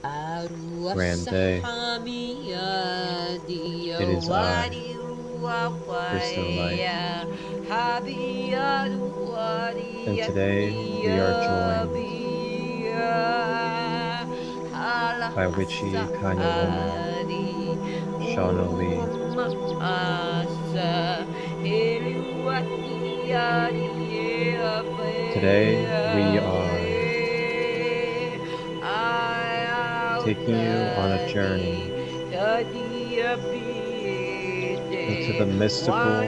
grand day. It is I, Christolight, and today we are joined by witchy kind of woman, Shauna-Lee. Today we are taking you on a journey into the mystical,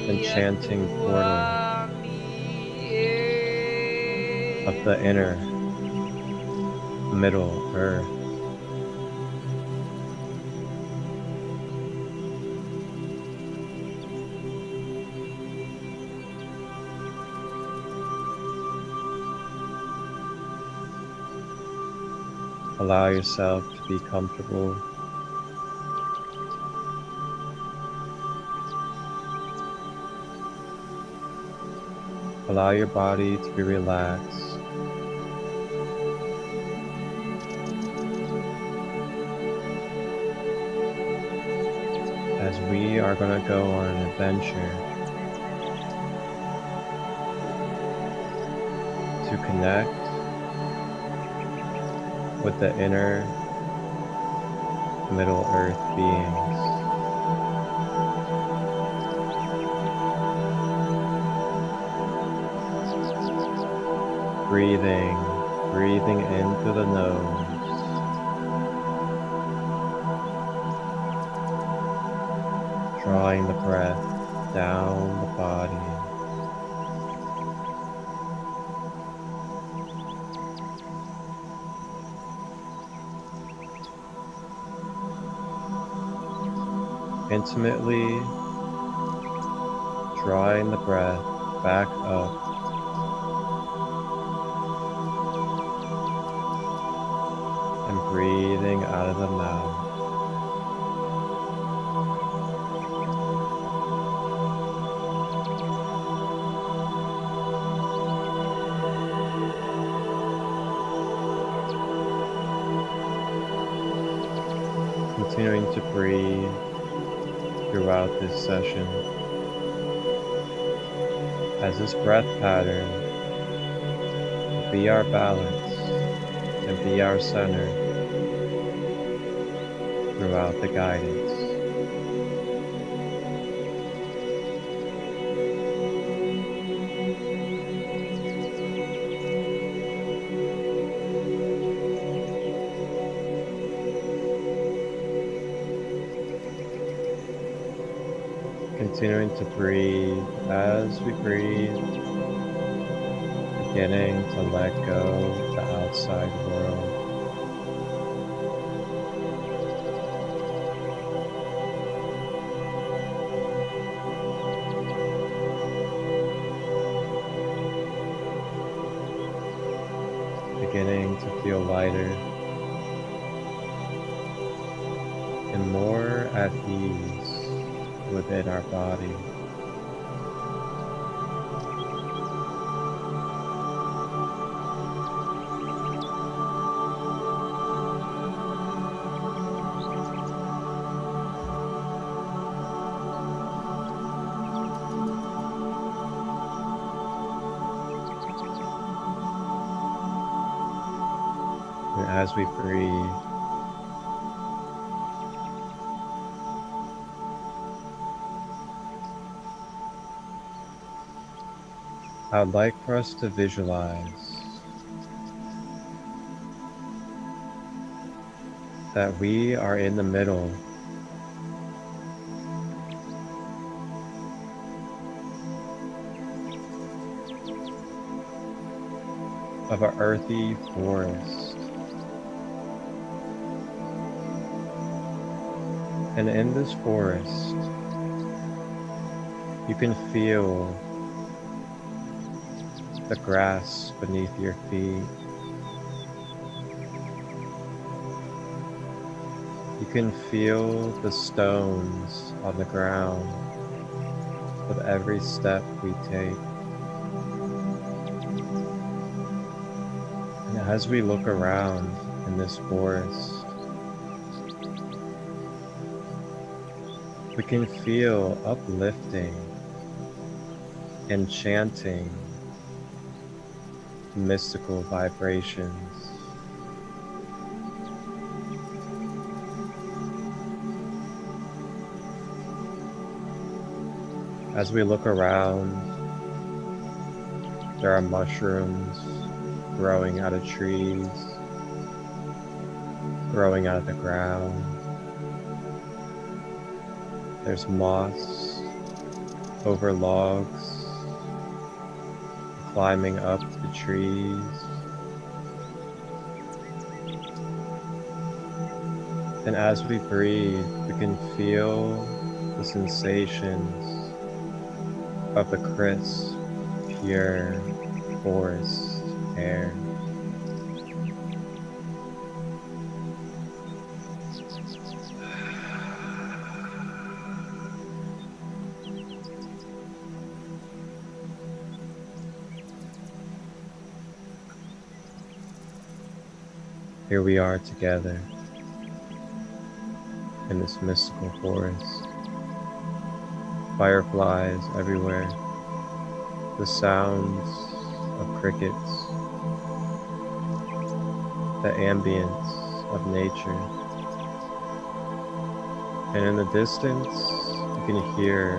enchanting portal of the inner, middle earth. Allow yourself to be comfortable. Allow your body to be relaxed. As we are going to go on an adventure to connect with the inner Middle Earth beings. Breathing in through the nose, drawing the breath down the body. Intimately drawing the breath back up and breathing out of the mouth. Continuing to breathe throughout this session as this breath pattern will be our balance and be our center throughout the guidance. Continuing to breathe as we breathe, beginning to let go of the outside world. Beginning to feel lighter and more at ease within our body. And as we breathe, I would like for us to visualize that we are in the middle of an earthy forest. And in this forest, you can feel the grass beneath your feet. You can feel the stones on the ground with every step we take. And As we look around in this forest, we can feel uplifting, enchanting, mystical vibrations. As we look around, there are mushrooms growing out of trees, growing out of the ground. There's moss over logs, climbing up the trees. And as we breathe, we can feel the sensations of the crisp, pure forest air. Here we are together in this mystical forest. Fireflies everywhere, the sounds of crickets, the ambience of nature. And in the distance, you can hear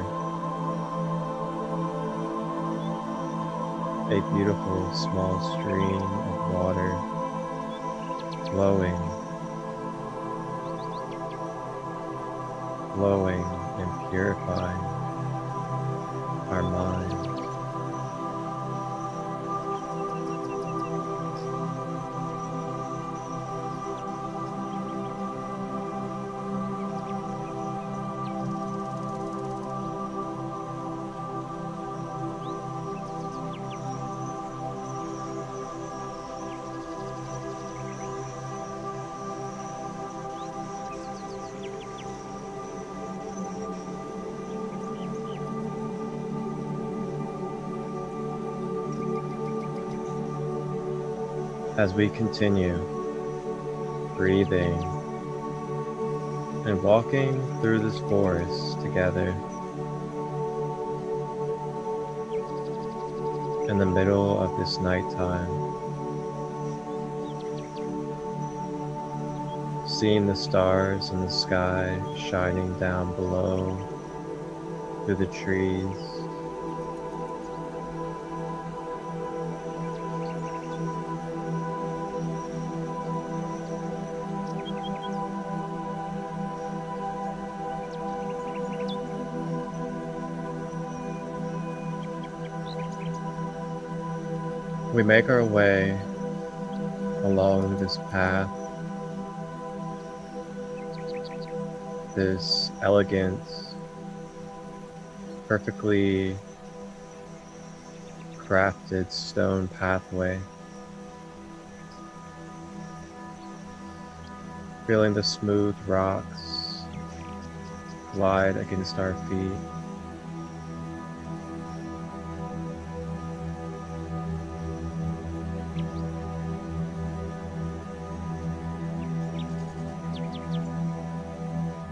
a beautiful small stream of water flowing and purifying our mind. As we continue breathing and walking through this forest together, in the middle of this nighttime, seeing the stars in the sky shining down below through the trees. We make our way along this path, this elegant, perfectly crafted stone pathway, feeling the smooth rocks glide against our feet.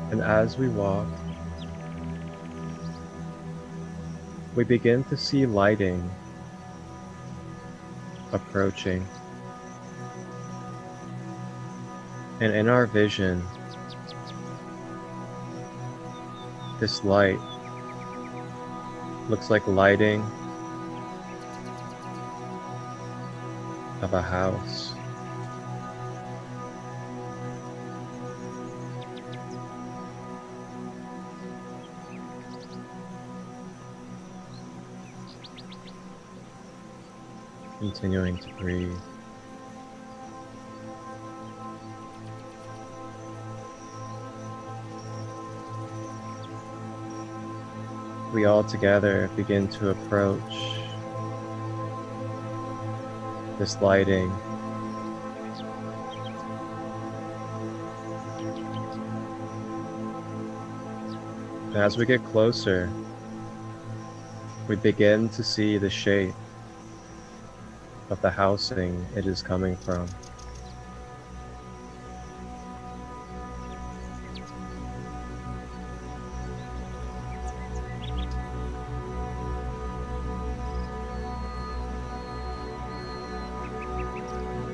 And as we walk, we begin to see lighting approaching. And in our vision, this light looks like lighting of a house. Continuing to breathe. We all together begin to approach this lighting. And as we get closer, we begin to see the shape of the housing it is coming from.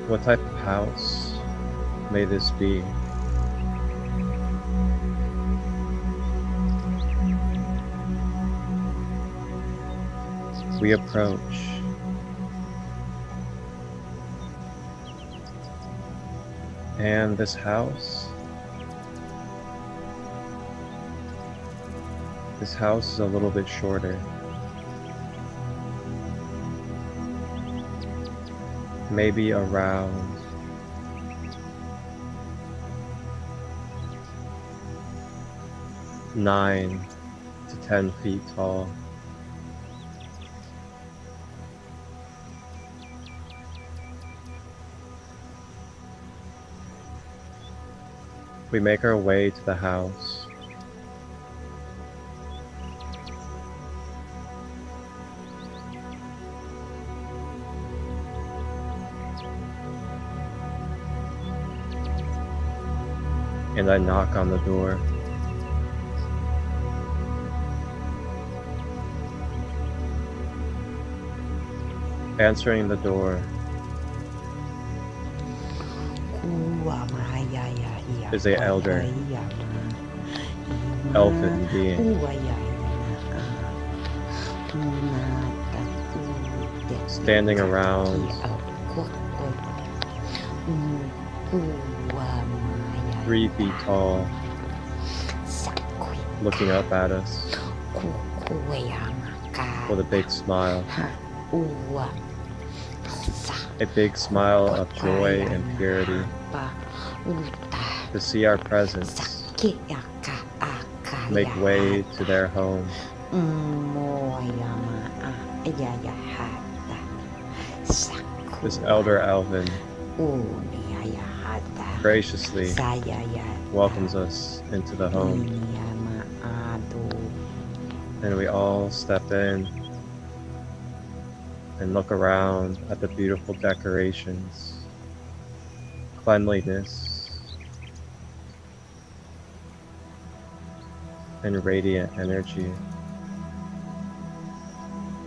What type of house may this be? We approach, and this house is a little bit shorter. Maybe around 9 to 10 feet tall. We make our way to the house. And I knock on the door. Answering the door is an elder elfin being, standing around 3 feet tall, looking up at us with a big smile. A big smile of joy and purity. To see our presence make way to their home. This elder elven graciously welcomes us into the home, and we all step in and look around at the beautiful decorations, cleanliness, and radiant energy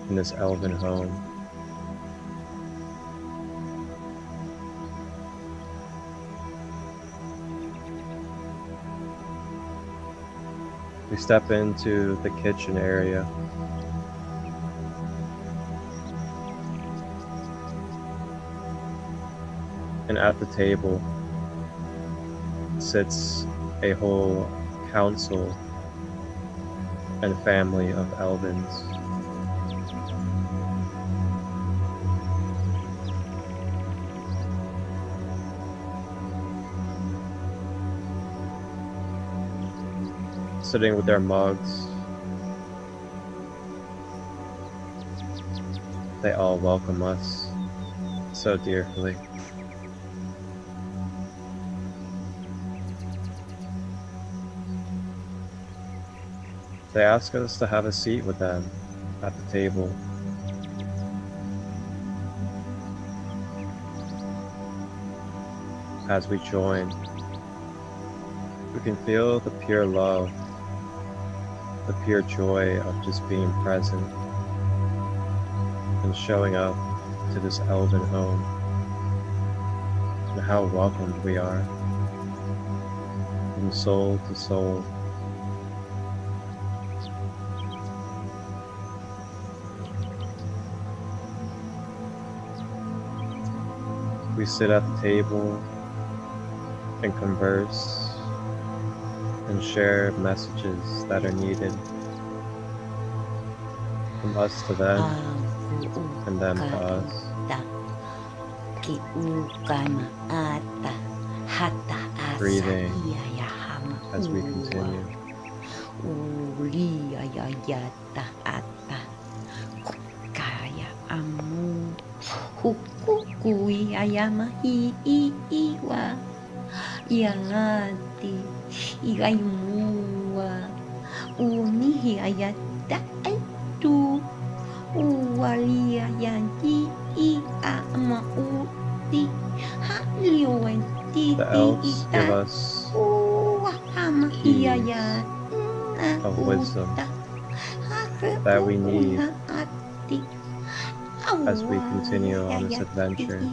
in this elven home. We step into the kitchen area. And at the table sits a whole council and family of elvins. Sitting with their mugs, they all welcome us so dearly. They ask us to have a seat with them at the table. As we join, we can feel the pure love, the pure joy of just being present and showing up to this elven home, and how welcomed we are from soul to soul. We sit at the table and converse and share messages that are needed from us to them and them to us. Breathing as we continue. Yangati igayumua unihi ayata tu The elves give us keys of wisdom that we need as we continue on this adventure.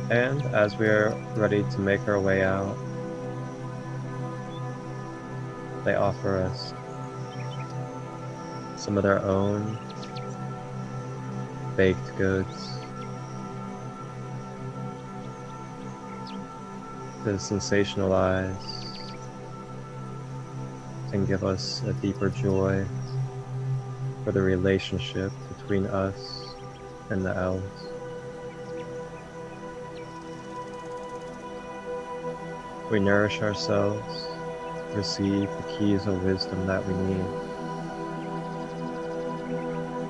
And as we are ready to make our way out, they offer us some of their own baked goods to sensationalize and give us a deeper joy for the relationship between us and the elves. We nourish ourselves, receive the keys of wisdom that we need,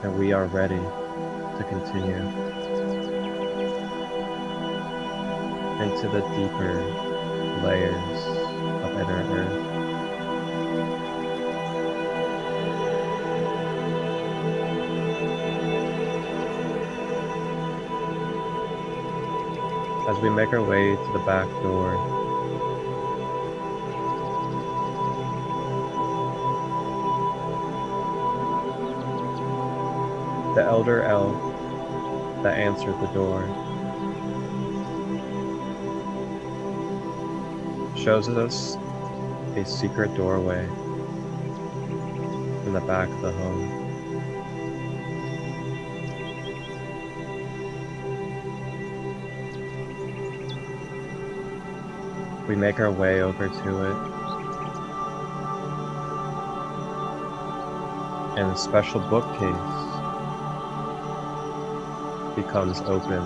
and we are ready to continue into the deeper layers of inner earth. As we make our way to the back door, the elder elf that answered the door shows us a secret doorway in the back of the home. We make our way over to it, and a special bookcase becomes open.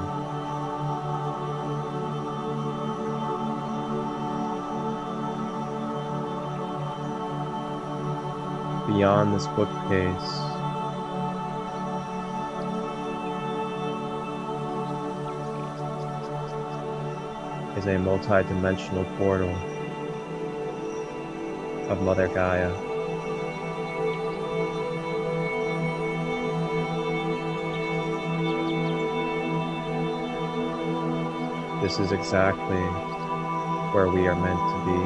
Beyond this bookcase is a multi-dimensional portal of Mother Gaia. This is exactly where we are meant to be,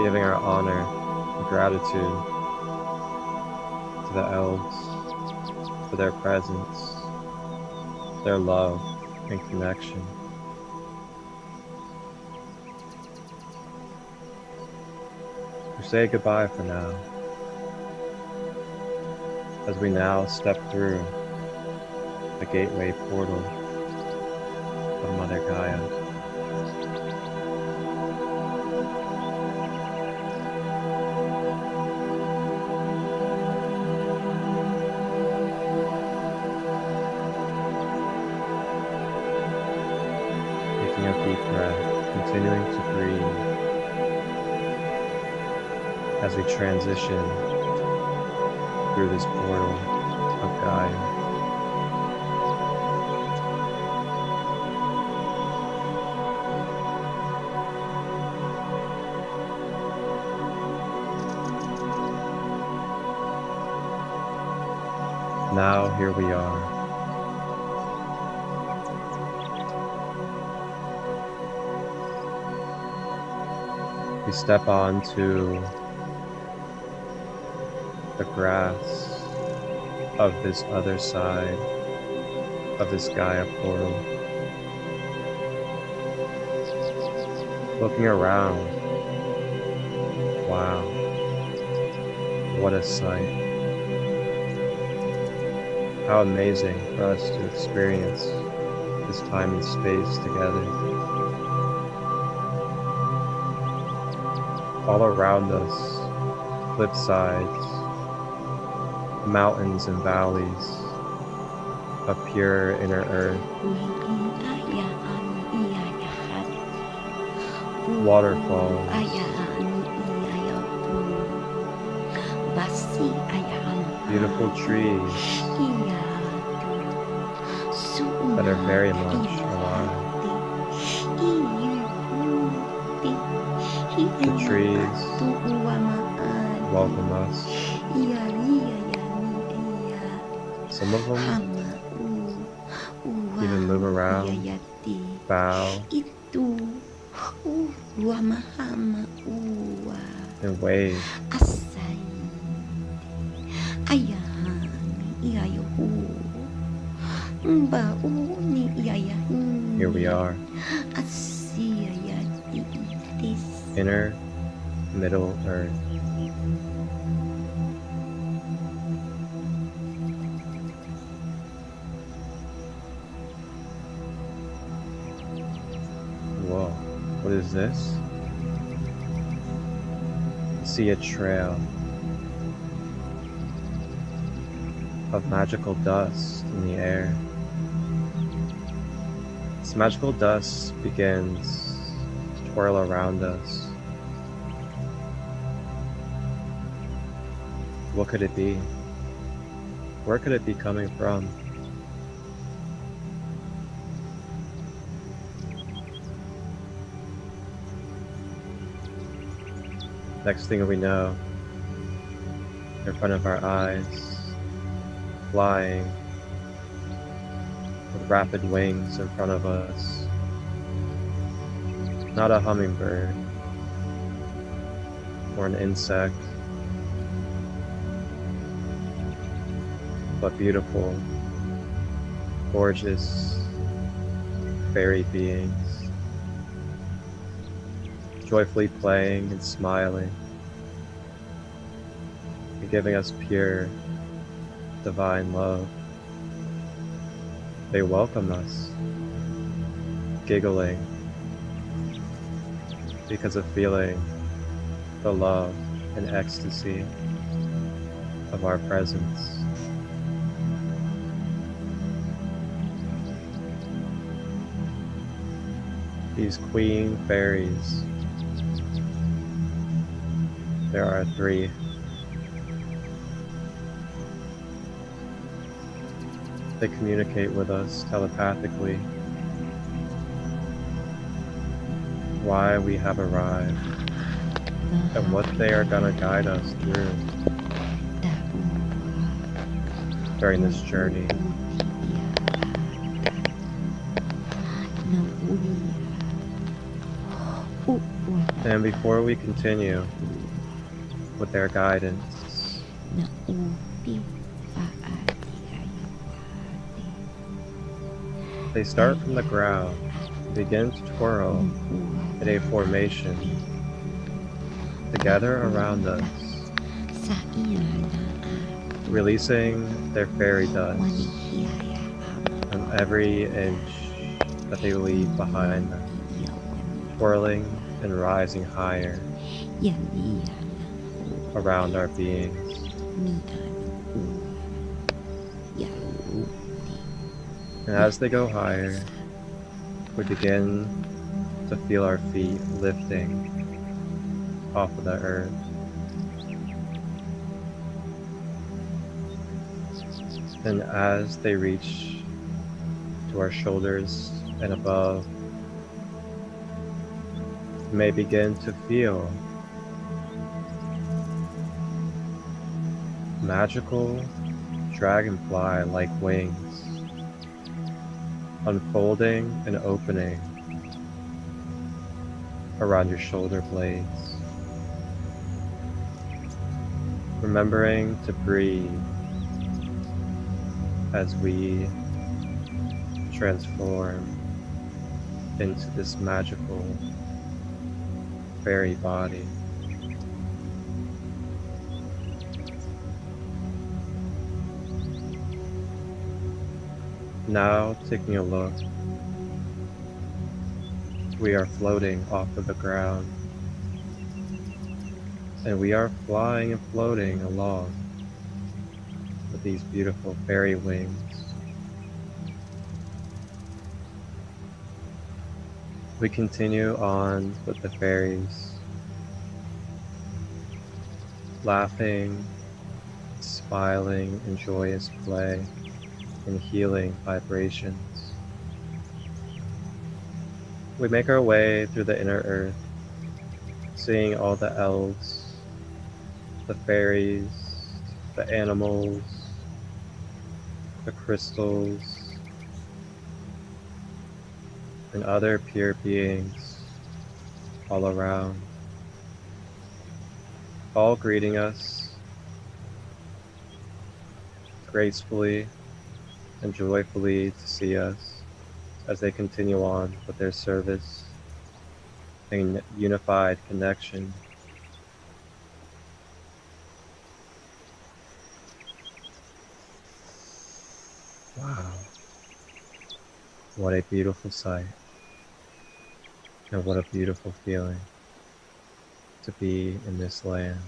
giving our honor and gratitude to the elves for their presence, their love and connection. We say goodbye for now, as we now step through the gateway portal of Mother Gaia. Taking a deep breath, continuing to breathe as we transition through this portal of Gaia. Now here we are. We step onto the grass of this other side of this Gaia portal. Looking around, wow, what a sight. How amazing for us to experience this time and space together. All around us, cliff sides, mountains and valleys of pure inner earth, waterfalls, beautiful trees that are very much alive. The trees welcome us. Some of them even move around, bow, and wave. Here we are. Inner Middle Earth. Whoa, what is this? I see a trail of magical dust in the air. This magical dust begins to twirl around us. What could it be? Where could it be coming from? Next thing we know, in front of our eyes, flying with rapid wings in front of us. Not a hummingbird or an insect, but beautiful, gorgeous fairy beings, joyfully playing and smiling, and giving us pure, divine love. They welcome us, giggling, because of feeling the love and ecstasy of our presence. These queen fairies, there are 3. They communicate with us telepathically why we have arrived and what they are going to guide us through during this journey. And before we continue with their guidance, they start from the ground, begin to twirl in a formation to gather around us, releasing their fairy dust from every inch that they leave behind them, twirling and rising higher around our beings. And as they go higher, we begin to feel our feet lifting off of the earth. And as they reach to our shoulders and above, you may begin to feel magical dragonfly-like wings unfolding and opening around your shoulder blades. Remembering to breathe as we transform into this magical fairy body. Now, taking a look, we are floating off of the ground, and we are flying and floating along with these beautiful fairy wings. We continue on with the fairies, laughing, smiling in joyous play, and healing vibrations. We make our way through the inner earth, seeing all the elves, the fairies, the animals, the crystals, and other pure beings all around, all greeting us gracefully and joyfully to see us as they continue on with their service and unified connection. Wow, what a beautiful sight, and what a beautiful feeling to be in this land.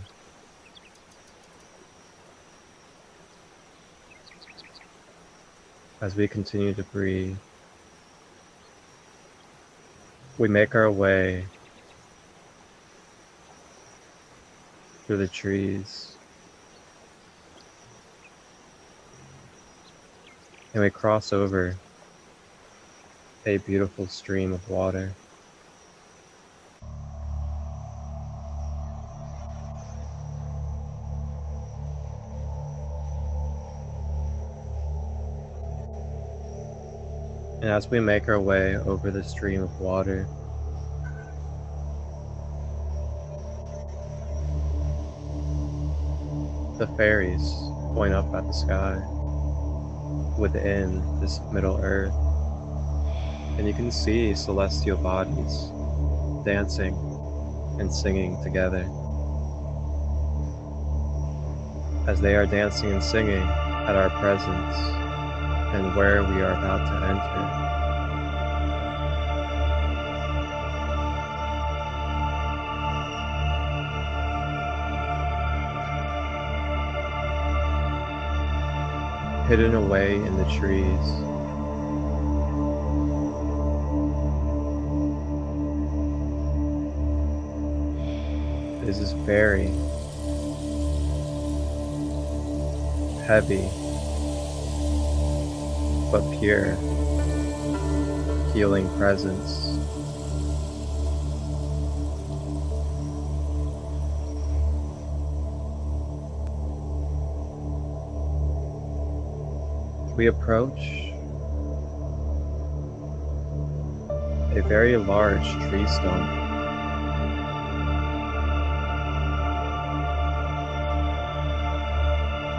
As we continue to breathe, we make our way through the trees, and we cross over a beautiful stream of water. And as we make our way over the stream of water, the fairies point up at the sky within this Middle Earth, and you can see celestial bodies dancing and singing together. As they are dancing and singing at our presence and where we are about to enter. Hidden away in the trees, is this very heavy but pure healing presence. We approach a very large tree stump.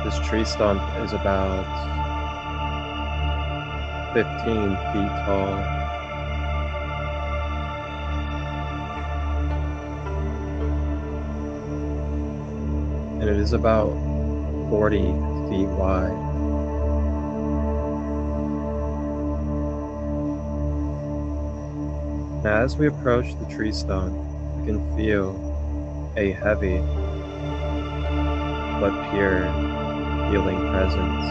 This tree stump is about 15 feet tall. And it is about 40 feet wide. Now, as we approach the tree stump, we can feel a heavy but pure healing presence.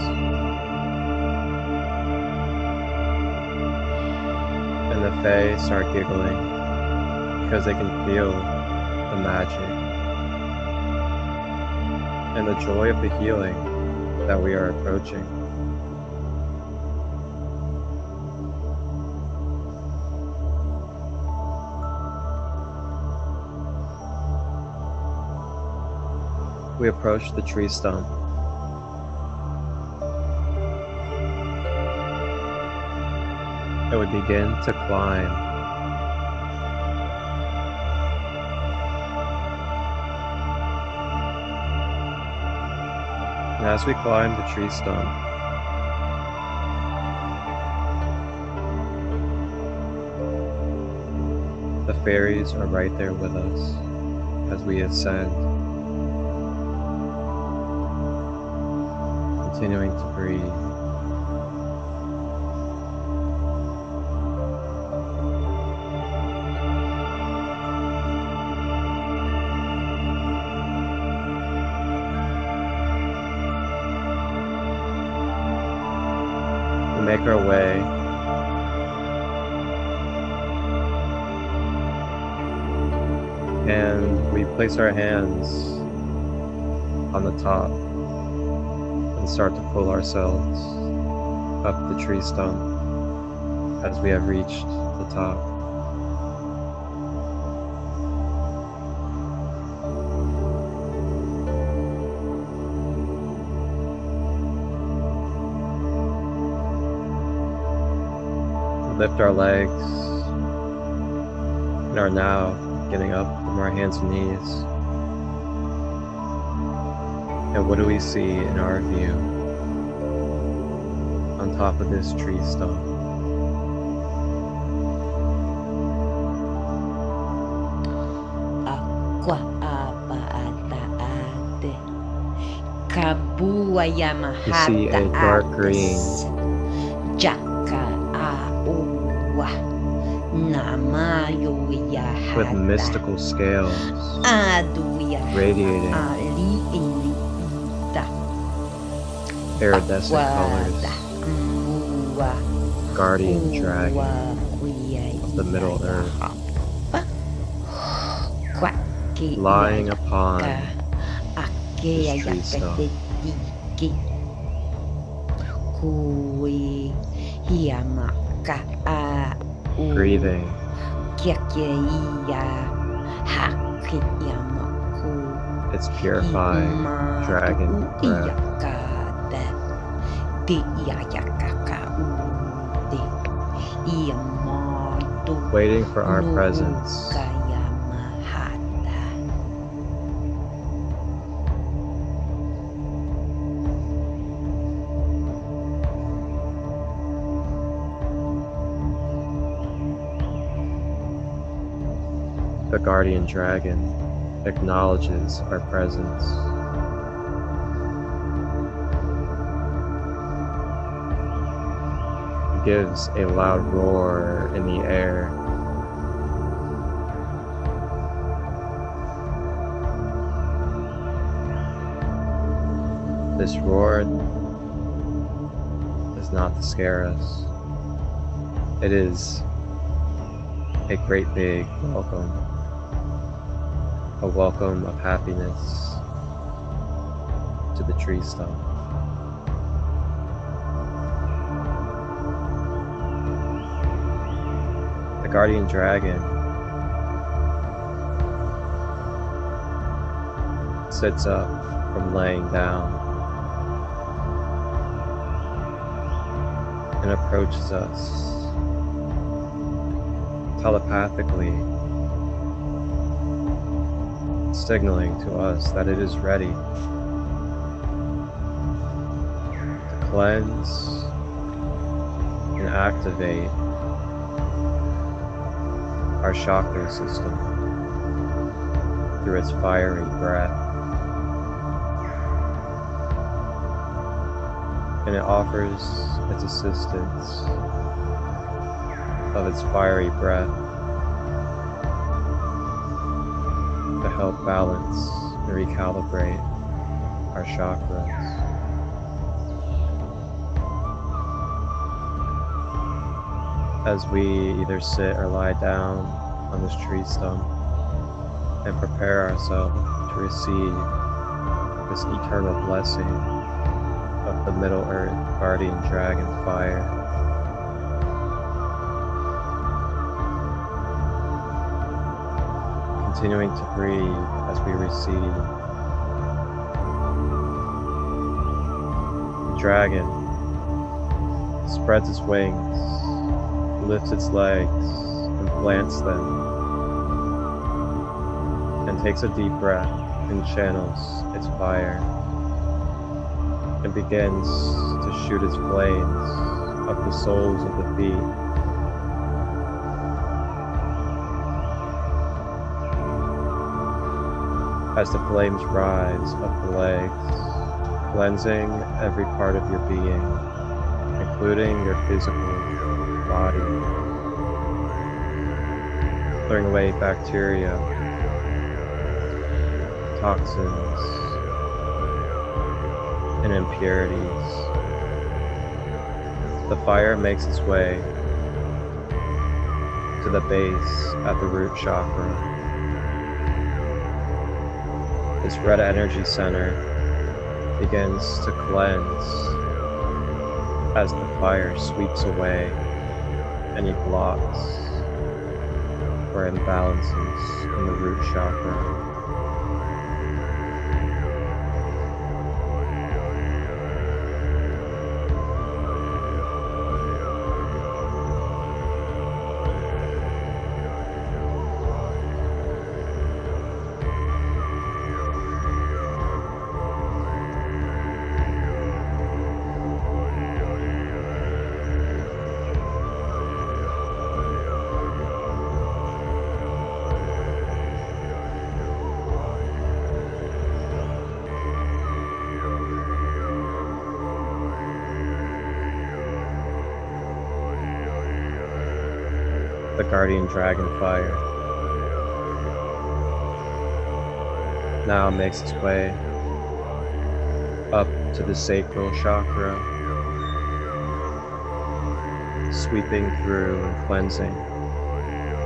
And the Fae start giggling because they can feel the magic and the joy of the healing that we are approaching. We approach the tree stump. And we begin to climb. And as we climb the tree stump, the fairies are right there with us as we ascend. Continuing to breathe. We make our way and we place our hands on the top and start to pull ourselves up the tree stump as we have reached the top. lift our legs and are now getting up from our hands and knees. And what do we see in our view on top of this tree stump? Aqua apa ate kabua You see yamahata a dark green jaka aua namayo with yahata mystical scales adu yahata radiating ali iridescent colors, mua guardian dragon of the Middle Earth, lying upon this tree stump. Breathing its purifying dragon breath, waiting for our presence. The guardian dragon acknowledges our presence. It gives a loud roar in the air. This roar is not to scare us. It is a great big welcome. A welcome of happiness to the tree stump. The guardian dragon sits up from laying down and approaches us telepathically, signaling to us that it is ready to cleanse and activate our chakra system through its fiery breath. And it offers its assistance of its fiery breath to help balance and recalibrate our chakras. As we either sit or lie down on this tree stump and prepare ourselves to receive this eternal blessing of the Middle Earth Guardian Dragon fire. Continuing to breathe as we receive. The dragon spreads its wings, lifts its legs, and plants them, and takes a deep breath and channels its fire, and begins to shoot its flames up the soles of the feet. As the flames rise up the legs, cleansing every part of your being, including your physical body, clearing away bacteria, toxins, and impurities. The fire makes its way to the base at the root chakra. This red energy center begins to cleanse as the fire sweeps away any blocks or imbalances in the root chakra. the guardian dragon fire now makes its way up to the sacral chakra, sweeping through and cleansing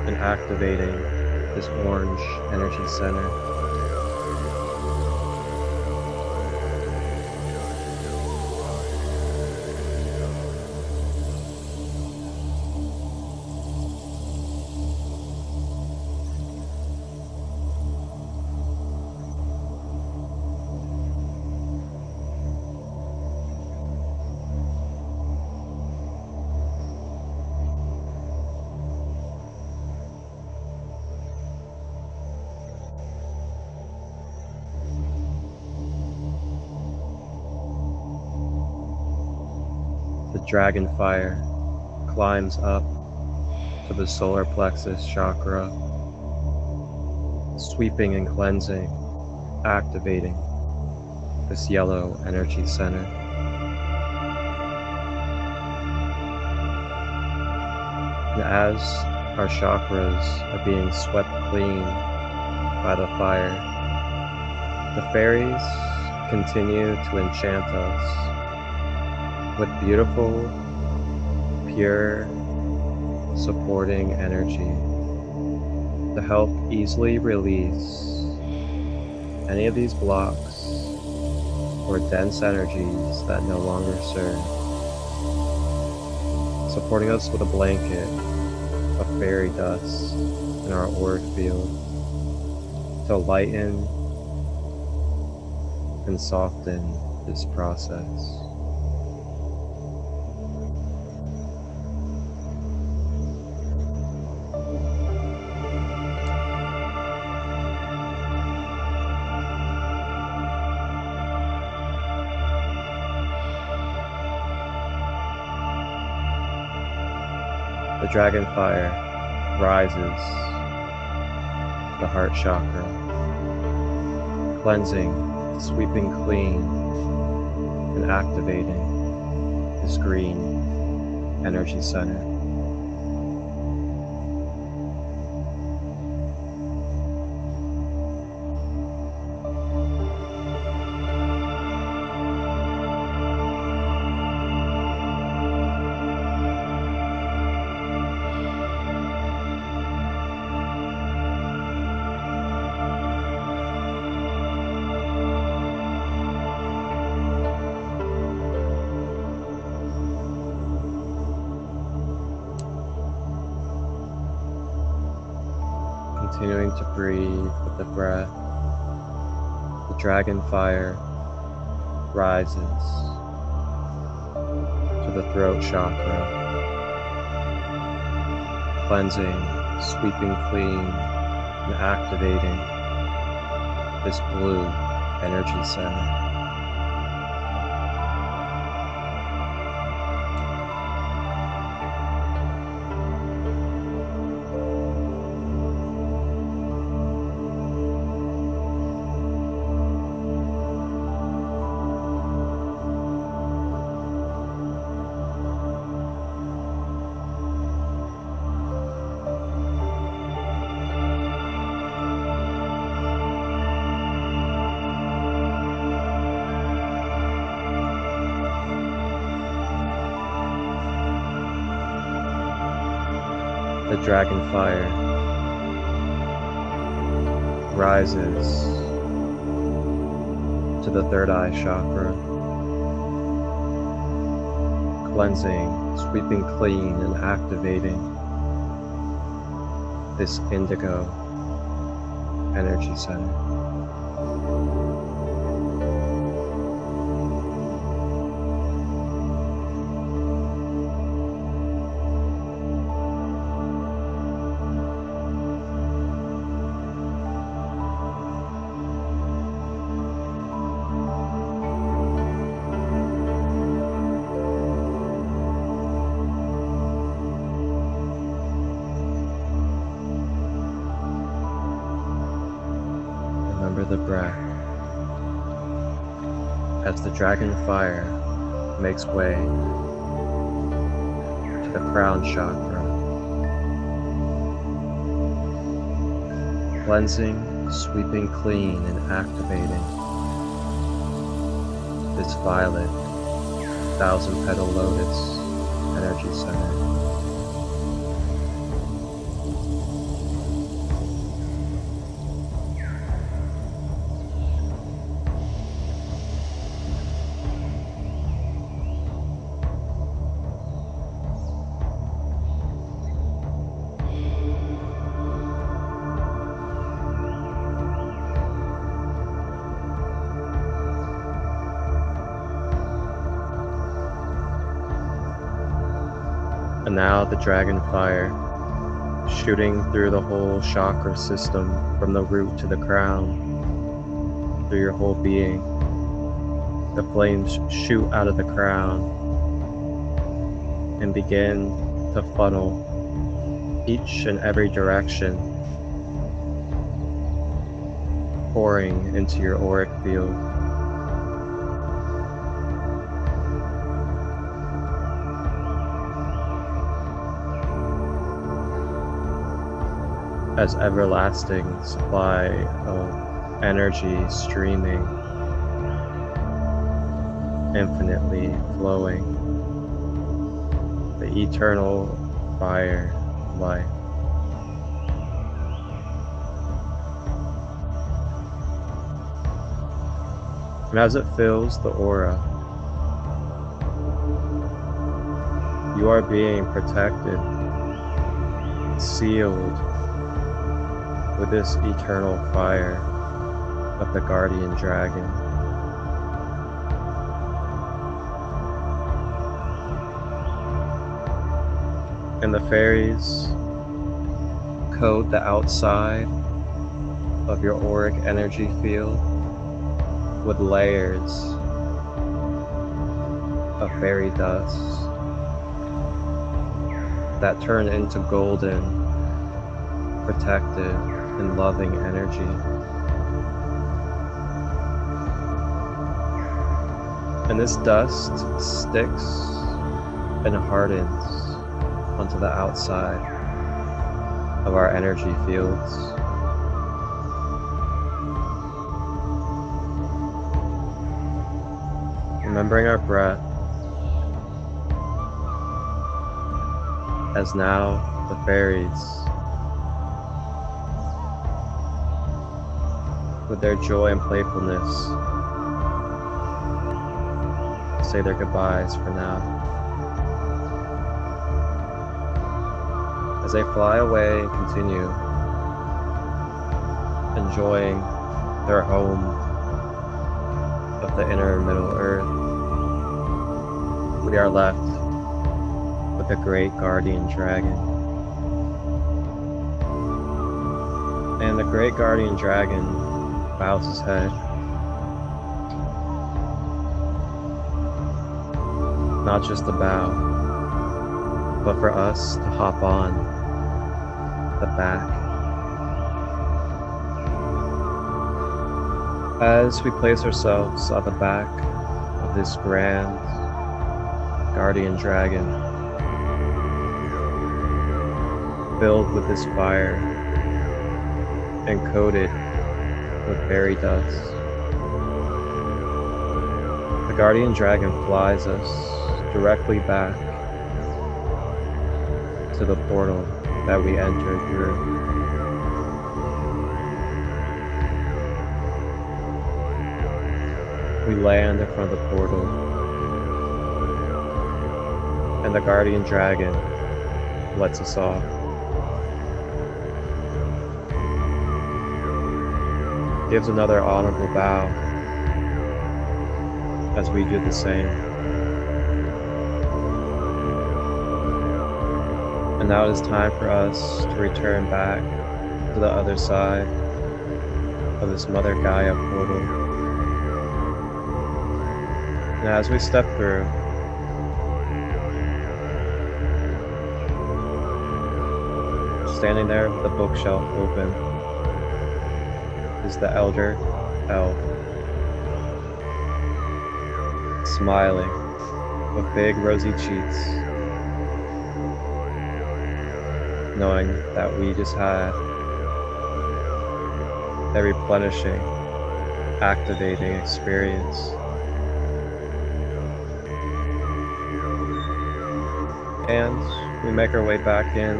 and activating this orange energy center. The dragon fire climbs up to the solar plexus chakra, sweeping and cleansing, activating this yellow energy center. And as our chakras are being swept clean by the fire, the fairies continue to enchant us with beautiful, pure, supporting energy to help easily release any of these blocks or dense energies that no longer serve, supporting us with a blanket of fairy dust in our auric field to lighten and soften this process. The dragon fire rises to the heart chakra, cleansing, sweeping clean, and activating this green energy center. Continuing to breathe with the breath, the dragon fire rises to the throat chakra, cleansing, sweeping clean, and activating this blue energy center. The dragon fire rises to the third eye chakra, cleansing, sweeping clean, and activating this indigo energy center. Remember the breath as the dragon fire makes way to the crown chakra, cleansing, sweeping clean, and activating this violet 1,000-petal lotus energy center. And now the dragon fire, shooting through the whole chakra system from the root to the crown, through your whole being. The flames shoot out of the crown and begin to funnel each and every direction, pouring into your auric field. As everlasting supply of energy streaming, infinitely flowing, the eternal fire of life. And as it fills the aura, you are being protected, sealed with this eternal fire of the guardian dragon. And the fairies coat the outside of your auric energy field with layers of fairy dust that turn into golden, protective, and loving energy. And this dust sticks and hardens onto the outside of our energy fields. Remembering our breath, as now the fairies, with their joy and playfulness, say their goodbyes for now. As they fly away and continue enjoying their home of the inner Middle Earth, we are left with the great guardian dragon. And the great guardian dragon bows his head, not just a bow, but for us to hop on the back. As we place ourselves on the back of this grand guardian dragon, filled with this fire and coated with fairy dust, the guardian dragon flies us directly back to the portal that we entered through. We land in front of the portal, and the guardian dragon lets us off. Gives another honorable bow as we do the same. And now it is time for us to return back to the other side of this Mother Gaia portal. And as we step through, standing there with the bookshelf open is the elder elf, smiling with big rosy cheeks, knowing that we just had a replenishing, activating experience. And we make our way back in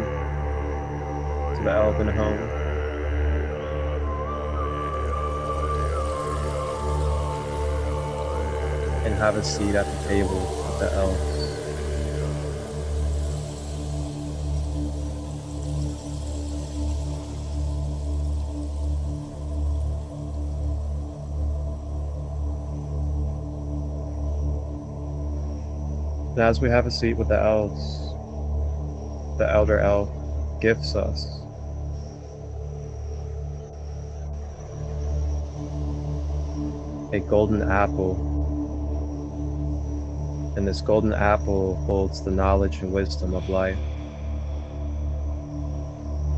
to the elven home. And have a seat at the table with the elves. And as we have a seat with the elves, the elder elf gifts us a golden apple. And this golden apple holds the knowledge and wisdom of life,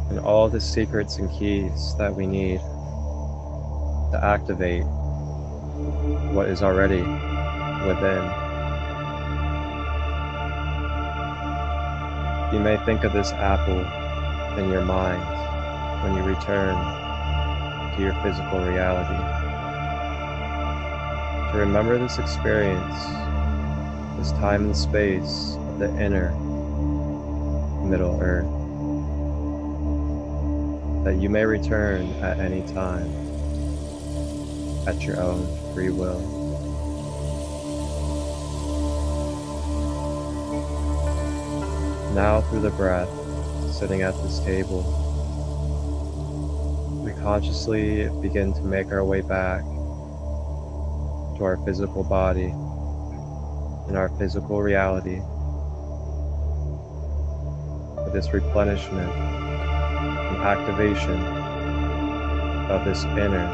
and all the secrets and keys that we need to activate what is already within. You may think of this apple in your mind when you return to your physical reality. To remember this experience, this time and space of the inner Middle Earth, that you may return at any time, at your own free will. Now, through the breath, sitting at this table, we consciously begin to make our way back to our physical body and our physical reality with this replenishment and activation of this inner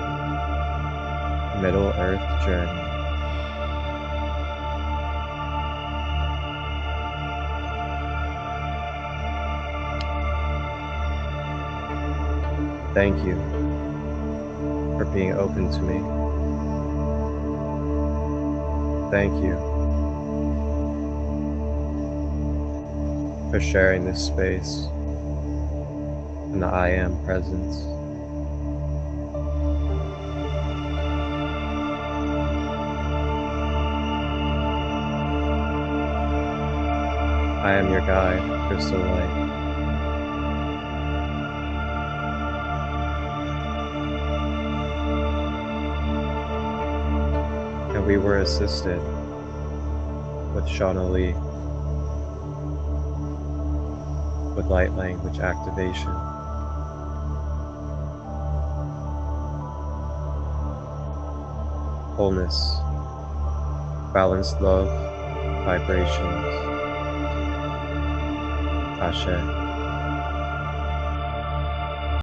Middle Earth journey. Thank you for being open to me. Thank you for sharing this space in the I Am presence. I am your guide, Christolight. We were assisted with Shauna-Lee with light language activation. Wholeness, balanced love, vibrations. CASHAPP.